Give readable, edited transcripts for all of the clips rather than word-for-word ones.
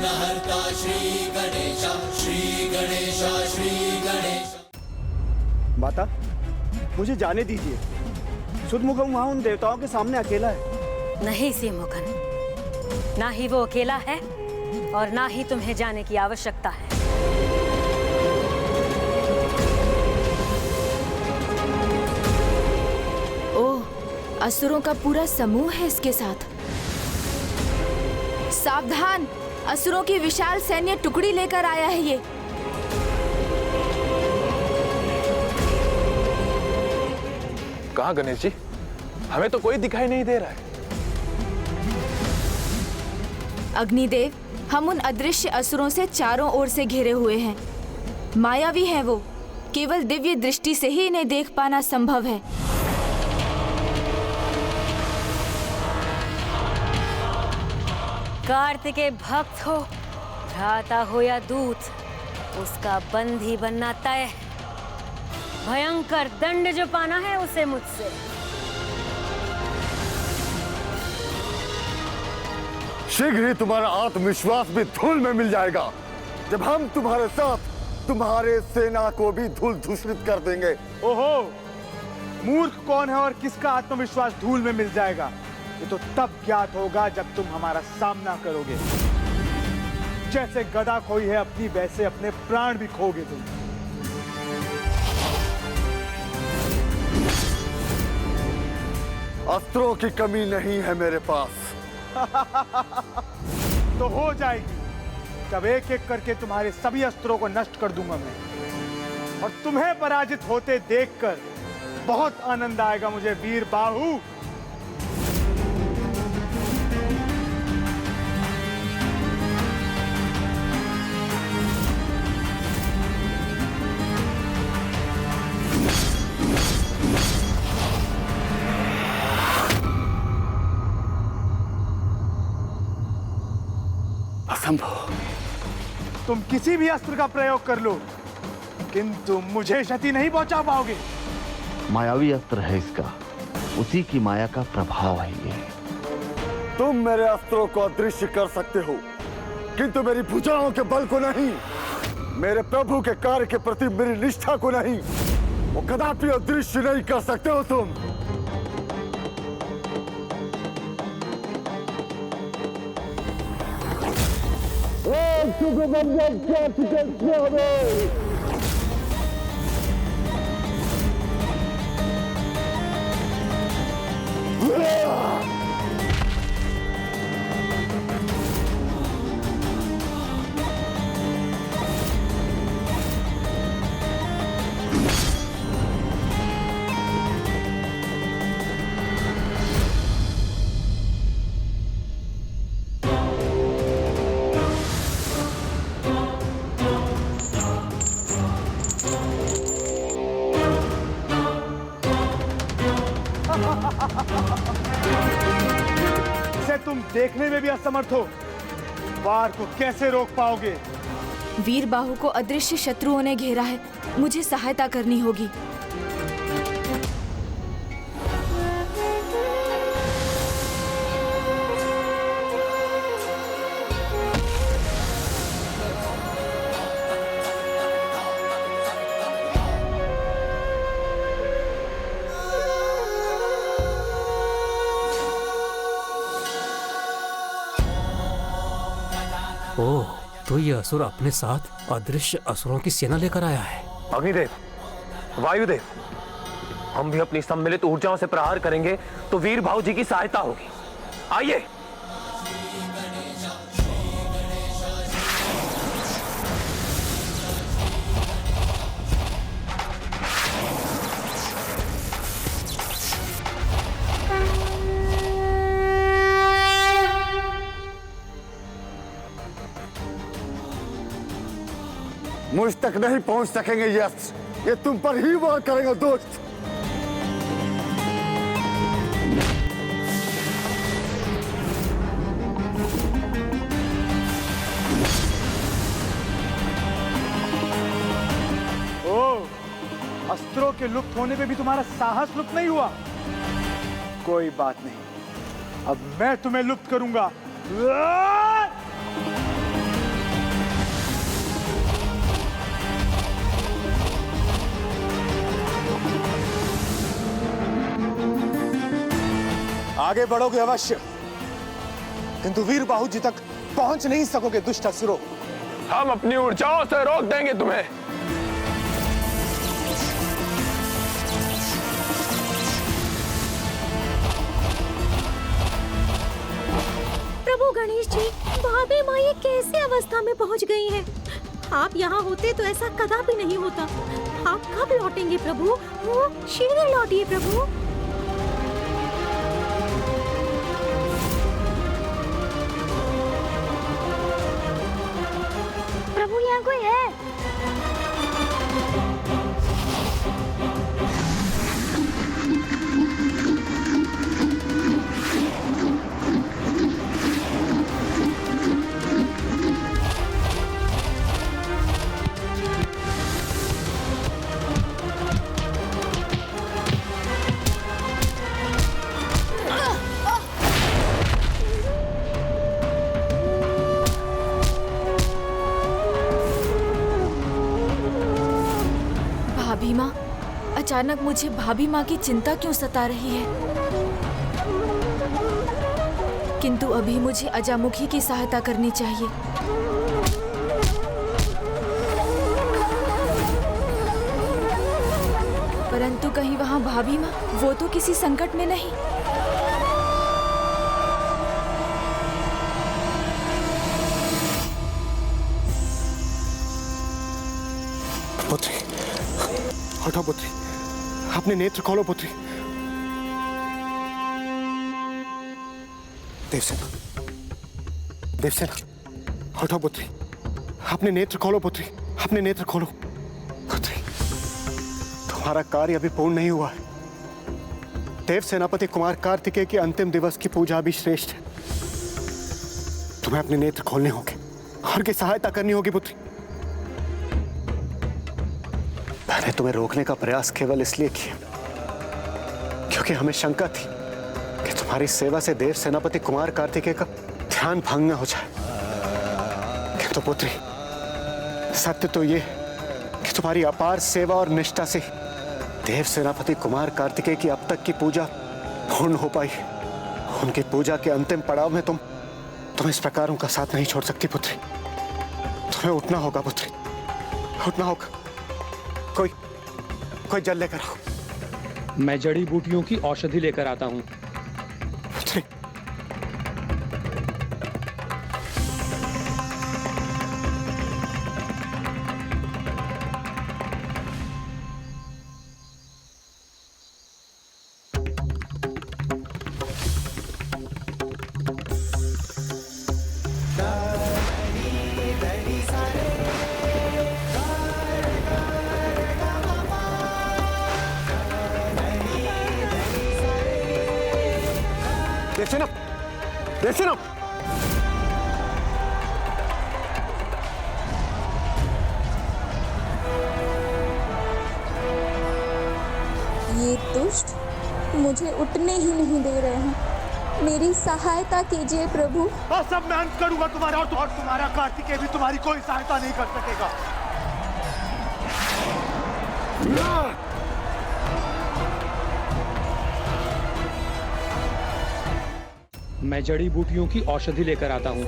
विघ्नहर्ता श्री गणेश, श्री गणेश, श्री गणेश। माता, मुझे जाने दीजिए। सुदमुखम वहाँ उन देवताओं के सामने अकेला है। नहीं सिमुखन, ना ही वो अकेला है और ना ही तुम्हें जाने की आवश्यकता है। ओह, असुरों का पूरा समूह है इसके साथ। सावधान, असुरों की विशाल सैन्य टुकड़ी लेकर आया है ये। कहाँ गणेश जी? हमें तो कोई दिखाई नहीं दे रहा है। अग्निदेव, हम उन अदृश्य असुरों से चारों ओर से घिरे हुए हैं। मायावी हैं वो, केवल दिव्य दृष्टि से ही इन्हें देख पाना संभव है। कार्तिकेय भक्त हो, भ्राता हो या दूत, उसका बंदी बनना तय है। भयंकर दंड जो पाना है उसे मुझसे। शीघ्र ही तुम्हारा आत्मविश्वास भी धूल में मिल जाएगा, जब हम तुम्हारे साथ तुम्हारे सेना को भी धूल धूसरित कर देंगे। ओहो, मूर्ख कौन है और किसका आत्मविश्वास धूल में मिल जाएगा? ये तो तब ज्ञात होगा जब तुम हमारा सामना करोगे। जैसे गदा खोई है अपनी, वैसे अपने प्राण भी खोगे तुम। अस्त्रों की कमी नहीं है मेरे पास। तो हो जाएगी, जब एक एक करके तुम्हारे सभी अस्त्रों को नष्ट कर दूंगा मैं। और तुम्हें पराजित होते देखकर बहुत आनंद आएगा मुझे, वीर बाहु। असंभव। तुम किसी भी अस्त्र का प्रयोग कर लो, किंतु मुझे क्षति नहीं पहुंचा पाओगे। मायावी अस्त्र है इसका, उसी की माया का प्रभाव है ये। तुम मेरे अस्त्रों को अदृश्य कर सकते हो, किंतु मेरी भुजाओं के बल को नहीं, मेरे प्रभु के कार्य के प्रति मेरी निष्ठा को नहीं। वो कदापि अदृश्य नहीं कर सकते हो तुम। इसे तुम देखने में भी असमर्थ हो, वार को कैसे रोक पाओगे? वीर बाहु को अदृश्य शत्रुओं ने घेरा है, मुझे सहायता करनी होगी। ओह, तो ये असुर अपने साथ अदृश्य असुरों की सेना लेकर आया है। अग्निदेव, वायुदेव, हम भी अपनी सम्मिलित ऊर्जाओं से प्रहार करेंगे तो वीर भाऊ जी की सहायता होगी। आइए। मुझ तक नहीं पहुंच सकेंगे ये अस्त्र, ये तुम पर ही वार करेंगे दोस्त। अस्त्रों के लुप्त होने पे भी तुम्हारा साहस लुप्त नहीं हुआ? कोई बात नहीं, अब मैं तुम्हें लुप्त करूंगा। आगे बढ़ोगे अवश्य, किंतु वीर बाहू जी तक पहुंच नहीं सकोगे दुष्ट असुरों। हम अपनी ऊर्जाओं से रोक देंगे तुम्हें। प्रभु गणेश जी, भाभी माँ ये कैसी अवस्था में पहुँच गई हैं? आप यहाँ होते तो ऐसा कदापि नहीं होता। आप कब लौटेंगे प्रभु? वो शीघ्र लौटिए प्रभु। प्रभु यहाँ कोई है? भाभी माँ, अचानक मुझे भाभी माँ की चिंता क्यों सता रही है? किंतु अभी मुझे अजामुखी की सहायता करनी चाहिए। परंतु कहीं वहाँ भाभी माँ, वो तो किसी संकट में नहीं। पुत्री, हटो पुत्री, अपने नेत्र खोलो पुत्री। देवसेना, देवसेना, हटो पुत्री, अपने नेत्र खोलो पुत्री, अपने नेत्र खोलो। पुत्री, तुम्हारा कार्य अभी पूर्ण नहीं हुआ है। देव सेनापति कुमार कार्तिकेय के अंतिम दिवस की पूजा भी श्रेष्ठ है। तुम्हें अपने नेत्र खोलने होंगे और की सहायता करनी होगी पुत्री। मैंने तुम्हें रोकने का प्रयास केवल इसलिए किया क्योंकि हमें शंका थी कि तुम्हारी सेवा से देव सेनापति कुमार कार्तिकेय का ध्यान भंग न हो जाए। किंतु पुत्री, सत्य तो ये कि तुम्हारी अपार सेवा और निष्ठा से देव सेनापति कुमार कार्तिकेय की अब तक की पूजा पूर्ण हो पाई। उनकी पूजा के अंतिम पड़ाव में तुम इस प्रकार उनका साथ नहीं छोड़ सकती पुत्री। तुम्हें उठना होगा पुत्री, उठना होगा। कोई जल लेकर आओ। मैं जड़ी बूटियों की औषधि लेकर आता हूँ। पुत्री, देवसेना, देवसेना, ये दुष्ट मुझे उठने ही नहीं दे रहे हैं। मेरी सहायता कीजिए प्रभु। और सब मैं अंत करूंगा तुम्हारा, और तुम्हारा कार्तिकेय भी तुम्हारी कोई सहायता नहीं कर सकेगा। मैं जड़ी बूटियों की औषधि लेकर आता हूँ।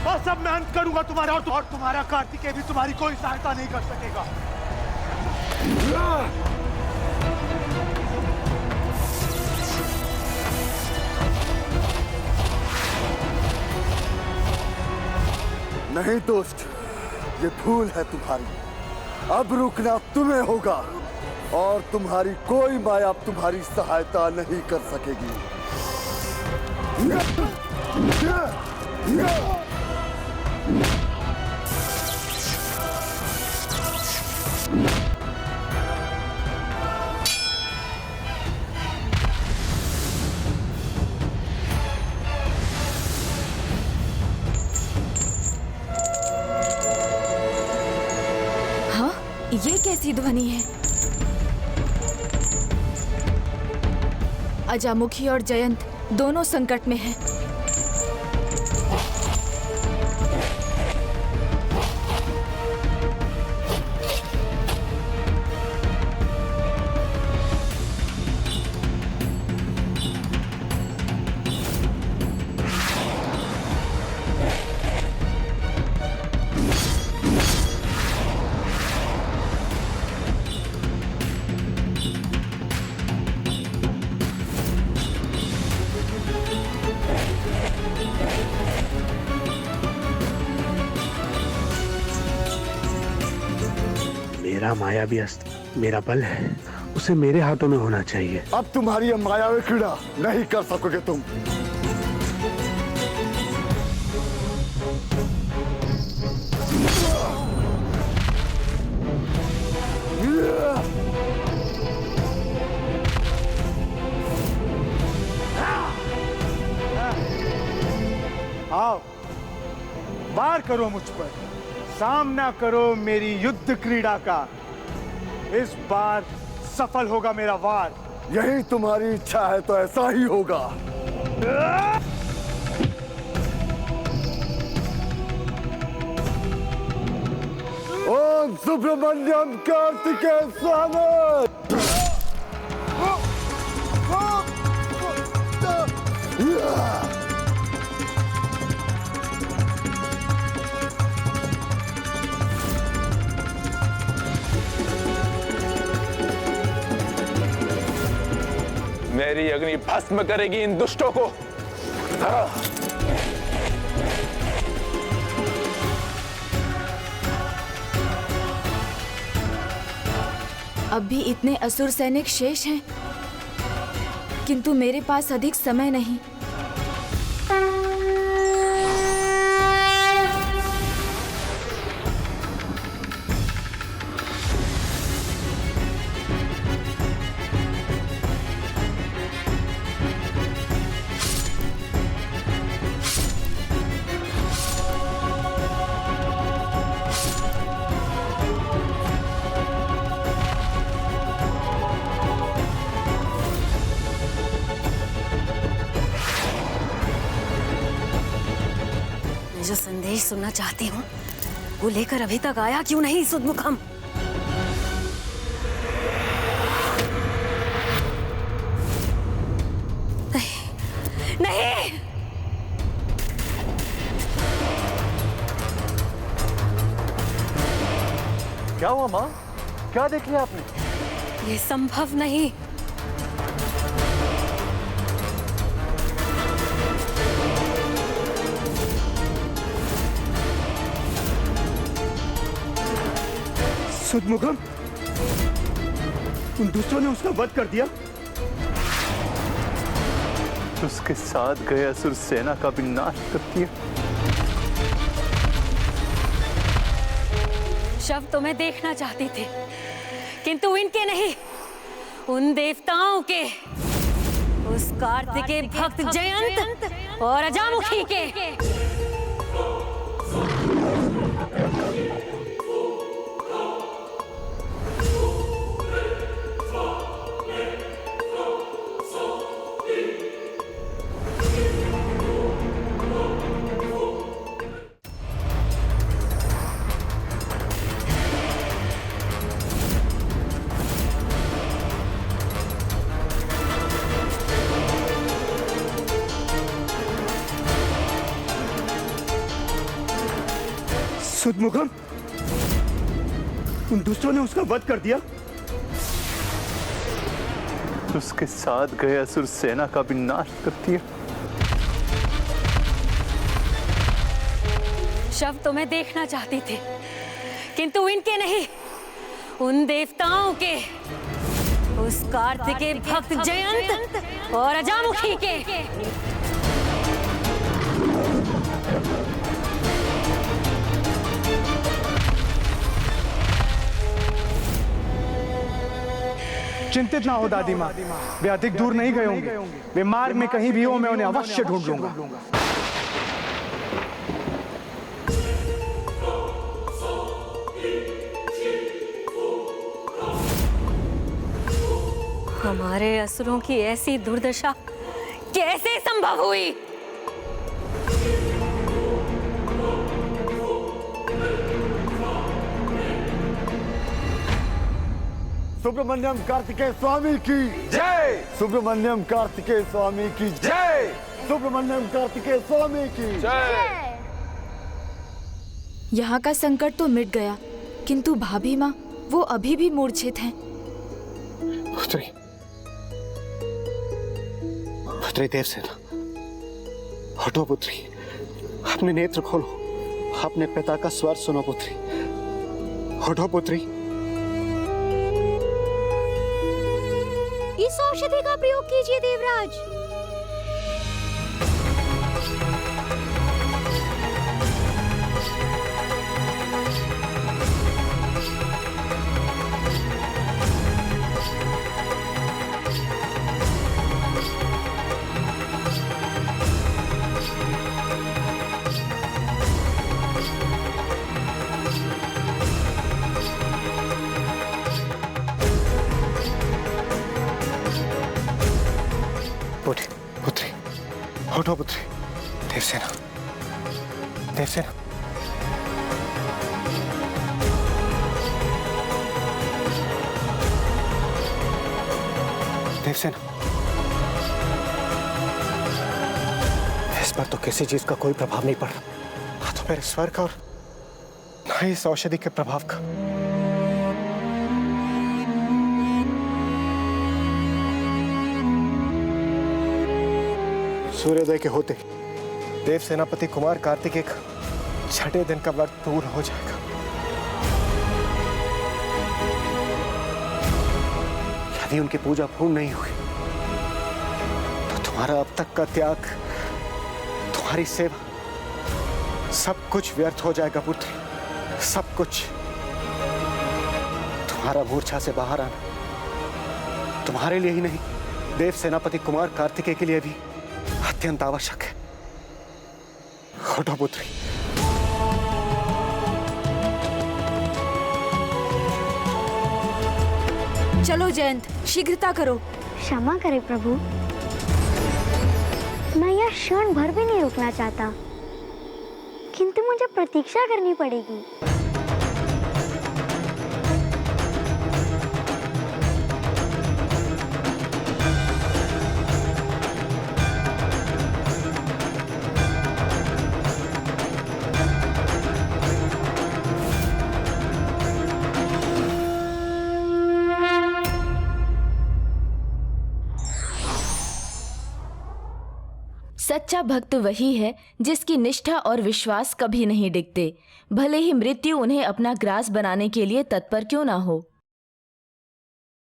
और सब मैं अंत करूंगा तुम्हारा, और तुम्हारा कार्तिकेय भी तुम्हारी कोई सहायता नहीं कर सकेगा। नहीं दुष्ट, ये भूल है तुम्हारी। अब रुकना तुम्हें होगा और तुम्हारी कोई माया अब तुम्हारी सहायता नहीं कर सकेगी। हाँ, ये कैसी ध्वनि है? अजामुखी और जयंत दोनों संकट में हैं। मेरा मायावी अस्त्र मेरा बल है, उसे मेरे हाथों में होना चाहिए। अब तुम्हारी यह मायावी क्रीड़ा नहीं कर सकोगे तुम। आओ, वार करो मुझ पर, सामना करो मेरी युद्ध क्रीड़ा का। इस बार सफल होगा मेरा वार। यही तुम्हारी इच्छा है तो ऐसा ही होगा। ओम सुब्रमण्यम कार्तिकेय स्वामी। मेरी अग्नि भस्म करेगी इन दुष्टों को। अब भी इतने असुर सैनिक शेष हैं, किंतु मेरे पास अधिक समय नहीं। जो संदेश सुनना चाहती हूँ वो लेकर अभी तक आया क्यों नहीं सुदमुखम? नहीं, नहीं। क्या हुआ माँ? क्या देख लिया आपने? ये संभव नहीं। सुदमुखम, उन दुष्टों ने उसका वध कर दिया। उसके साथ गए असुर सेना का भी नाश कर दिया। शव तो मैं देखना चाहती थी, किंतु इनके नहीं, उन देवताओं के, उस कार्तिकेय भक्त जयंत और अजामुखी के। सुदमुखम, उन दुष्टों ने उसका वध कर दिया। उसके साथ गए असुर सेना का भी नाश कर दिया। शव तो मैं देखना चाहती थी, किंतु इनके नहीं, उन देवताओं के, उस कार्तिकेय भक्त जयंत और अजामुखी के। चिंतित ना हो दादी माँ, वे अधिक दूर नहीं गए होंगे। वे मार्ग में कहीं भी हो, मैं उन्हें अवश्य ढूंढ लूंगा। हमारे असुरों की ऐसी दुर्दशा कैसे संभव हुई? सुब्रमण्यम कार्तिकेय स्वामी की जय। सुब्रमण्यम कार्तिकेय स्वामी की जय। सुब्रमण्यम कार्तिकेय स्वामी की जय। यहाँ का संकट तो मिट गया, किंतु भाभी माँ वो अभी भी मूर्छित हैं। पुत्री, पुत्री देवसेना, हटो पुत्री, अपने नेत्र खोलो, अपने पिता का स्वर सुनो पुत्री, हटो पुत्री। इस औषधि का प्रयोग कीजिए देवराज। पुत्री, हटो पुत्री। देवसेना, देवसेना, देवसेना, इस पर तो किसी चीज का कोई प्रभाव नहीं पड़ रहा, ना तो मेरे स्वर का और ना ही इस औषधि के प्रभाव का। सूर्योदय के होते देव सेनापति कुमार कार्तिकेय का छठे दिन का व्रत पूर्ण हो जाएगा। यदि उनकी पूजा पूर्ण नहीं हुई तो तुम्हारा अब तक का त्याग, तुम्हारी सेवा, सब कुछ व्यर्थ हो जाएगा पुत्री, सब कुछ। तुम्हारा मूर्छा से बाहर आना तुम्हारे लिए ही नहीं, देव सेनापति कुमार कार्तिकेय के लिए भी अत्यंत आवश्यक है। हटो पुत्री। चलो जयंत, शीघ्रता करो। क्षमा करें प्रभु, मैं यह क्षण भर भी नहीं रुकना चाहता, किंतु मुझे प्रतीक्षा करनी पड़ेगी। सच्चा भक्त वही है जिसकी निष्ठा और विश्वास कभी नहीं डिगते, भले ही मृत्यु उन्हें अपना ग्रास बनाने के लिए तत्पर क्यों ना हो।